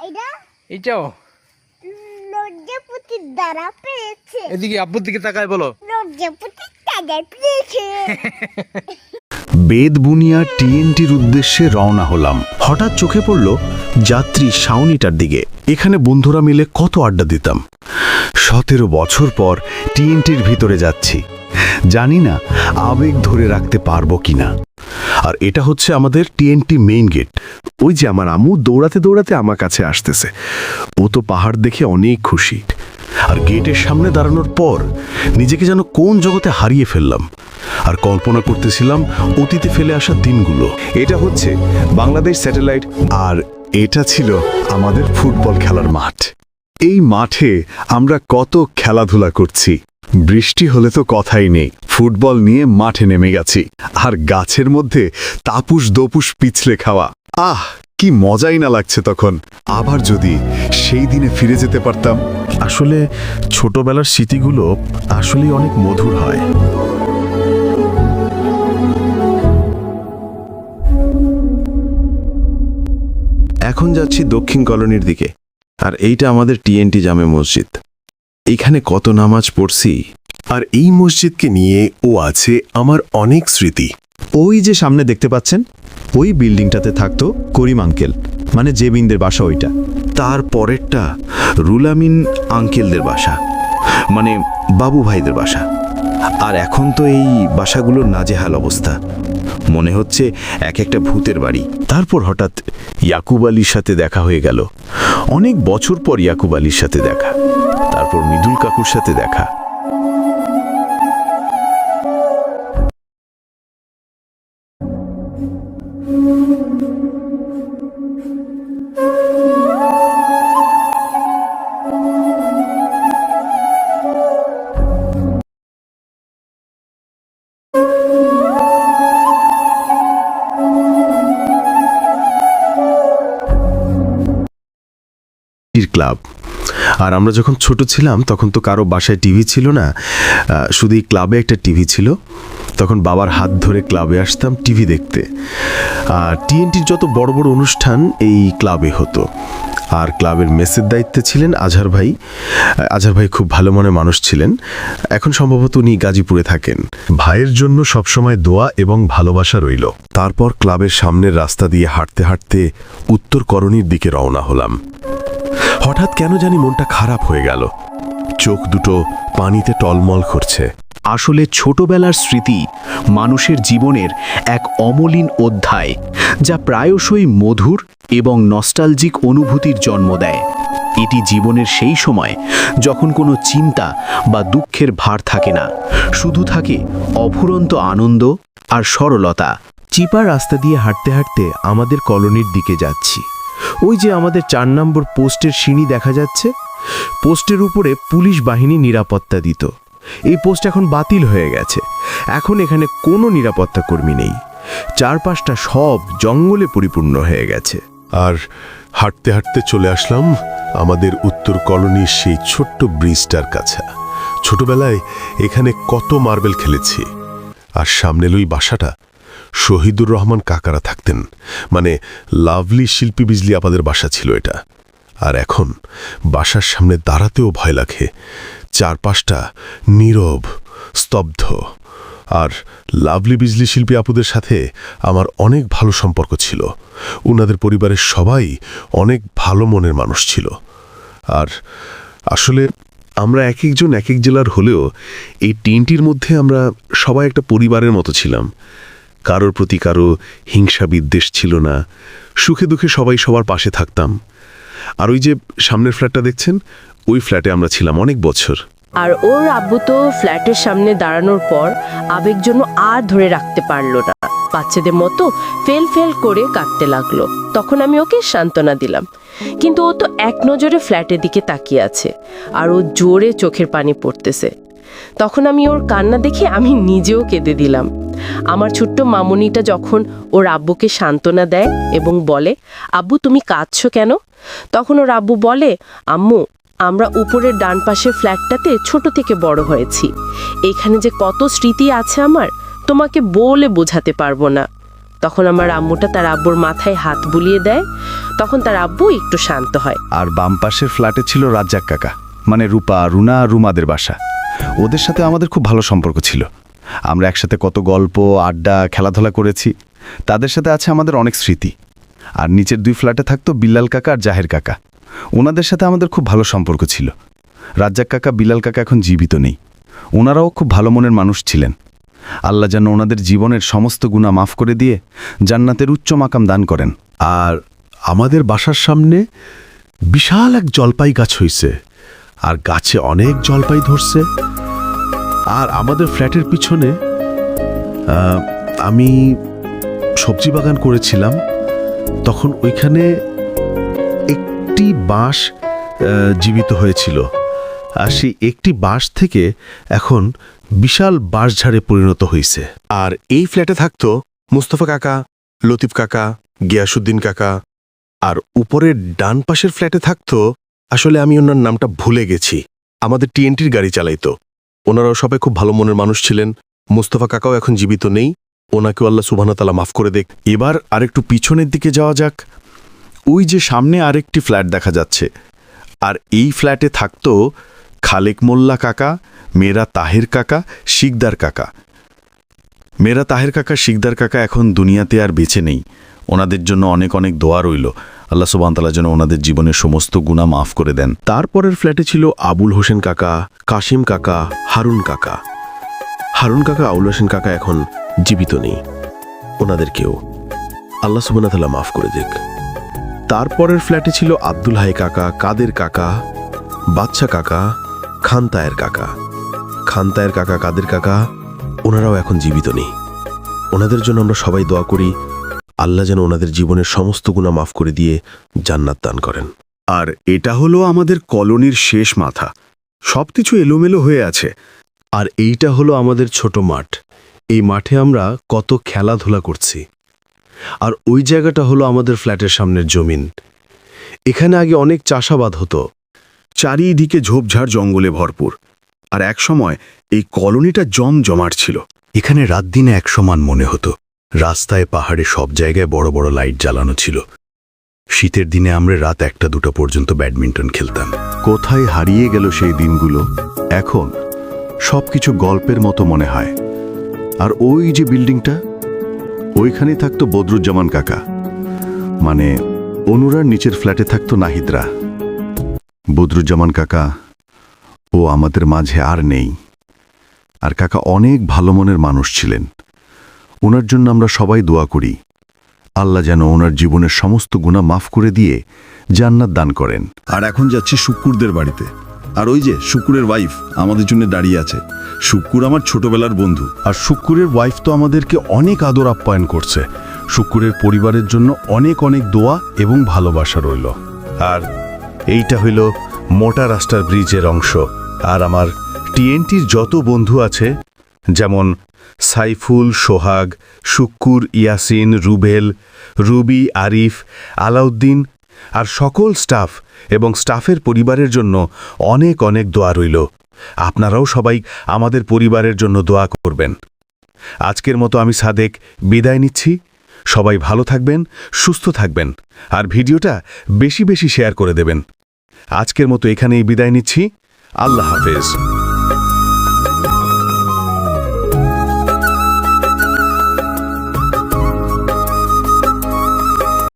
এটা এটাও লজ্জাপতির দ্বারা পেয়েছে। এদিকে আব্বুর দিকে তাকায় বলো। লজ্জাপতির দ্বারা পেয়েছে। বেদবুনিয়া টিএনটির উদ্দেশ্যে রওনা হলাম। হঠাৎ চোখে পড়ল যাত্রী শাওনিটার দিকে। এখানে বন্ধুরা মিলে কত আড্ডা দিতাম। 17 বছর পর টিএনটির ভিতরে যাচ্ছি, জানি না আবেগ ধরে রাখতে পারবো কিনা। আর এটা হচ্ছে আমাদের টিএনটি মেইন গেট। ওই যে আমার আম্মু দৌড়াতে দৌড়াতে আমার কাছে আসতেছে। ও তো পাহাড় দেখে অনেক খুশি। আর গেটের সামনে দাঁড়ানোর পর নিজেকে যেন কোন জগতে হারিয়ে ফেললাম। আর কল্পনা করতেছিলাম অতীতে ফেলে আসা দিনগুলো। এটা হচ্ছে বাংলাদেশ স্যাটেলাইট, আর এটা ছিল আমাদের ফুটবল খেলার মাঠ। এই মাঠে আমরা কত খেলাধুলা করছি। বৃষ্টি হলে তো কথাই নেই, ফুটবল নিয়ে মাঠে নেমে গেছি। আর গাছের মধ্যে তাপুস দোপুস পিছলে খাওয়া, আহ কি মজাই না লাগছে তখন। আবার যদি সেই দিনে ফিরে যেতে পারতাম। আসলে ছোটবেলার স্মৃতিগুলো আসলেই অনেক মধুর হয়। এখন যাচ্ছি দক্ষিণ কলোনির দিকে। আর এইটা আমাদের টিএনটি জামে মসজিদ। এইখানে কত নামাজ পড়ছি। আর এই মসজিদকে নিয়ে ও আছে আমার অনেক স্মৃতি। ওই যে সামনে দেখতে পাচ্ছেন, ওই বিল্ডিংটাতে থাকতো করিম আঙ্কেল, মানে জেবিনদের বাসা ওইটা। তার পরেরটা রুলামিন আঙ্কেলদের বাসা, মানে বাবু ভাইদের বাসা। আর এখন তো এই বাসাগুলোর নাজেহাল অবস্থা, মনে হচ্ছে এক একটা ভূতের বাড়ি। তারপর হঠাৎ ইয়াকুব আলীর সাথে দেখা হয়ে গেল। অনেক বছর পর ইয়াকুব আলীর সাথে দেখা, তারপর মৃদুল কাকুর সাথে দেখা। ক্লাব। আর আমরা যখন ছোট ছিলাম তখন তো কারো বাসায় টিভি ছিল না, শুধু এই ক্লাবে একটা টিভি ছিল। তখন বাবার হাত ধরে ক্লাবে আসতাম টিভি দেখতে। আর টিএনটির যত বড় বড় অনুষ্ঠান এই ক্লাবে হতো। আর ক্লাবের মেসের দায়িত্বে ছিলেন আজহার ভাই। আজহার ভাই খুব ভালো মনের মানুষ ছিলেন। এখন সম্ভবত উনি গাজীপুরে থাকেন। ভাইয়ের জন্য সবসময় দোয়া এবং ভালোবাসা রইল। তারপর ক্লাবের সামনের রাস্তা দিয়ে হাঁটতে হাঁটতে উত্তর করণীর দিকে রওনা হলাম। হঠাৎ কেন জানি মনটা খারাপ হয়ে গেল। চোখ দুটো পানিতে টলমল করছে। আসলে ছোটবেলার স্মৃতি মানুষের জীবনের এক অমলিন অধ্যায়, যা প্রায়শই মধুর এবং নস্টালজিক অনুভূতির জন্ম দেয়। এটি জীবনের সেই সময় যখন কোনো চিন্তা বা দুঃখের ভার থাকে না, শুধু থাকে অফুরন্ত আনন্দ আর সরলতা। চিপা রাস্তা দিয়ে হাঁটতে হাঁটতে আমাদের কলোনির দিকে যাচ্ছি। ওই যে আমাদের 4 নম্বর পোস্টের সিঁড়ি দেখা যাচ্ছে। পোস্টের উপরে পুলিশ বাহিনী নিরাপত্তা দিত। এই পোস্ট এখন বাতিল হয়ে গেছে। এখন এখানে কোনো নিরাপত্তা কর্মী নেই। চারপাশটা সব জঙ্গলে পরিপূর্ণ হয়ে গেছে। আর হাঁটতে হাঁটতে চলে আসলাম আমাদের উত্তর কলোনির সেই ছোট্ট ব্রিজটার কাছে। ছোটবেলায় এখানে কত মার্বেল খেলেছি। আর সামনে ওই বাসাটা শহীদুর রহমান কাকারা থাকতেন, মানে লাভলি শিল্পী বিজলি আপাদের বাসা ছিল এটা। আর এখন বাসার সামনে দাঁড়াতেও ভয় লাগে। চারপাশটা নীরব, স্তব্ধ। আর লাভলি বিজলি শিল্পী আপুদের সাথে আমার অনেক ভালো সম্পর্ক ছিল। ওনাদের পরিবারের সবাই অনেক ভালো মনের মানুষ ছিল। আর আসলে আমরা এক একজন এক এক জেলার হলেও এই টিনটির মধ্যে আমরা সবাই একটা পরিবারের মতো ছিলাম। কারোর প্রতি কারো হিংসা বিদ্বেষ ছিল না। সুখে দুঃখে সবাই সবার পাশে থাকতাম। আর ওই যে সামনের ফ্ল্যাটটা দেখছেন, ওই ফ্ল্যাটে আমরা ছিলাম অনেক বছর। আর ওর আব্বু তো ফ্ল্যাটের সামনে দাঁড়ানোর পর আবেগ জন্য আর ধরে রাখতে পারলো না। বাচ্চাদের মতো ফেল ফেল করে কাঁদতে লাগলো। তখন আমি ওকে সান্ত্বনা দিলাম, কিন্তু ও তো এক নজরে ফ্ল্যাটের দিকে তাকিয়ে আছে আর ও জোরে চোখের পানি পড়তেছে। তখন আমি ওর কান্না দেখে আমি নিজেও কেঁদে দিলাম। আমার ছোট্ট মামুনিটা যখন ওর আব্বুকে সান্ত্বনা দেয় এবং বলে, আব্বু তুমি কাঁদছো কেন? তখন ওর আব্বু বলে, আম্মু আমরা উপরের ডান পাশের ফ্ল্যাটটাতে ছোট থেকে বড় হয়েছি। এখানে যে কত স্মৃতি আছে আমার, তোমাকে বলে বোঝাতে পারবো না। তখন আমার আম্মুটা তার আব্বুর মাথায় হাত বুলিয়ে দেয়, তখন তার আব্বু একটু শান্ত হয়। আর বাম পাশের ফ্ল্যাটে ছিল রাজ্জাক কাকা, মানে রূপা, রুনা আর রুমাদের বাসা। ওদের সাথে আমাদের খুব ভালো সম্পর্ক ছিল। আমরা একসাথে কত গল্প, আড্ডা, খেলাধুলা করেছি। তাদের সাথে আছে আমাদের অনেক স্মৃতি। আর নিচের 2 ফ্ল্যাটে থাকতো বিল্লাল কাকা আর জাহের কাকা। ওনাদের সাথে আমাদের খুব ভালো সম্পর্ক ছিল। রাজ্জাক কাকা, বিল্লাল কাকা এখন জীবিত নেই। ওনারাও খুব ভালো মনের মানুষ ছিলেন। আল্লাহ যেন ওনাদের জীবনের সমস্ত গুনাহ মাফ করে দিয়ে জান্নাতের উচ্চ মাকাম দান করেন। আর আমাদের বাসার সামনে বিশাল এক জলপাই গাছ হইছে, আর গাছে অনেক জলপাই ধরছে। আর আমাদের ফ্ল্যাটের পিছনে আমি সবজি বাগান করেছিলাম, তখন ওইখানে একটি বাঁশ জীবিত হয়েছিল। আর সেই একটি বাঁশ থেকে এখন বিশাল বাঁশঝাড়ে পরিণত হয়েছে। আর এই ফ্ল্যাটে থাকতো মুস্তফা কাকা, লতিফ কাকা, গিয়াসুদ্দিন কাকা। আর উপরের ডান পাশের ফ্ল্যাটে থাকতো, আসলে আমি ওনার নামটা ভুলে গেছি, আমাদের টিএনটির গাড়ি চালাইতো। ওনারাও সবাই খুব ভালো মনের মানুষ ছিলেন। মুস্তফা কাকাও এখন জীবিত নেই, ওনাকেও আল্লাহ সুবহানাহু ওয়া তাআলা মাফ করে দেখ। এবার আরেকটু পিছনের দিকে যাওয়া যাক। ওই যে সামনে আরেকটি ফ্ল্যাট দেখা যাচ্ছে, আর এই ফ্ল্যাটে থাকতো খালেক মোল্লা কাকা, মেরা তাহের কাকা, শিকদার কাকা। মেরা তাহের কাকা, শিকদার কাকা এখন দুনিয়াতে আর বেঁচে নেই। ওনাদের জন্য অনেক অনেক দোয়া রইল। আল্লাহ সুবহানাহু ওয়া তাআলা যেন ওনাদের জীবনের সমস্ত গুনাহ মাফ করে দেন। তারপরের ফ্ল্যাটে ছিল আবুল হোসেন কাকা, কাশিম কাকা, হারুন কাকা। হারুন কাকা, আবুল হোসেন কাকা এখন জীবিত নেই, ওনাদেরকেও আল্লাহ সুবহানাহু ওয়া তাআলা মাফ করে দেখ। তারপরের ফ্ল্যাটে ছিল আব্দুল হাই কাকা, কাদের কাকা, বাদশা কাকা, খানতায়ের কাকা। খানতায়ের কাকা, কাদের কাকা, ওনারাও এখন জীবিত নেই। ওনাদের জন্য আমরা সবাই দোয়া করি, আল্লাহ যেন ওনাদের জীবনের সমস্ত গুনাহ মাফ করে দিয়ে জান্নাত দান করেন। আর এটা হলো আমাদের কলোনির শেষ মাথা। সবকিছু এলোমেলো হয়ে আছে। আর এইটা হলো আমাদের ছোট মাঠ। এই মাঠে আমরা কত খেলাধুলা করছি। আর ওই জায়গাটা হলো আমাদের ফ্ল্যাটের সামনের জমিন। এখানে আগে অনেক চাষাবাদ হতো। চারিদিকে ঝোপঝাড় জঙ্গলে ভরপুর। আর এক সময় এই কলোনিটা জমজমাট ছিল। এখানে রাত দিনে এক সমান মনে হতো। রাস্তায়, পাহাড়ে সব জায়গায় বড় বড় লাইট জ্বালানো ছিল। শীতের দিনে আমরা রাত 1টা-2টা পর্যন্ত ব্যাডমিন্টন খেলতাম। কোথায় হারিয়ে গেল সেই দিনগুলো? এখন সবকিছু গল্পের মতো মনে হয়। আর ওই যে বিল্ডিংটা, ওইখানে থাকতো বদরুজ্জামান কাকা, মানে অনুরার নিচের ফ্ল্যাটে থাকতো নাহিদরা। বদরুজ্জামান কাকা ও আমাদের মাঝে আর নেই। আর কাকা অনেক ভালো মনের মানুষ ছিলেন। ওনার জন্য আমরা সবাই দোয়া করি, আল্লাহ যেন ওনার জীবনের সমস্ত গুনাহ মাফ করে দিয়ে জান্নাত দান করেন। আর এখন যাচ্ছি শুক্কুরদের বাড়িতে। আর ওই যে শুক্কুরের ওয়াইফ আমাদের জন্য দাঁড়িয়ে আছে। শুক্কুর আমার ছোটবেলার বন্ধু। আর শুক্কুরের ওয়াইফ তো আমাদেরকে অনেক আদর আপ্যায়ন করছে। শুক্কুরের পরিবারের জন্য অনেক অনেক দোয়া এবং ভালোবাসা রইল। আর এইটা হইল মোটা রাস্তার ব্রিজের অংশ। আর আমার টিএনটির যত বন্ধু আছে, যেমন সাইফুল, সোহাগ, শুক্কুর, ইয়াসিন, রুবেল, রুবি, আরিফ, আলাউদ্দিন আর সকল স্টাফ এবং স্টাফের পরিবারের জন্য অনেক অনেক দোয়া রইল। আপনারাও সবাই আমাদের পরিবারের জন্য দোয়া করবেন। আজকের মতো আমি সাদেক বিদায় নিচ্ছি। সবাই ভালো থাকবেন, সুস্থ থাকবেন, আর ভিডিওটা বেশি বেশি শেয়ার করে দেবেন। আজকের মতো এখানেই বিদায় নিচ্ছি। আল্লাহ হাফেজ।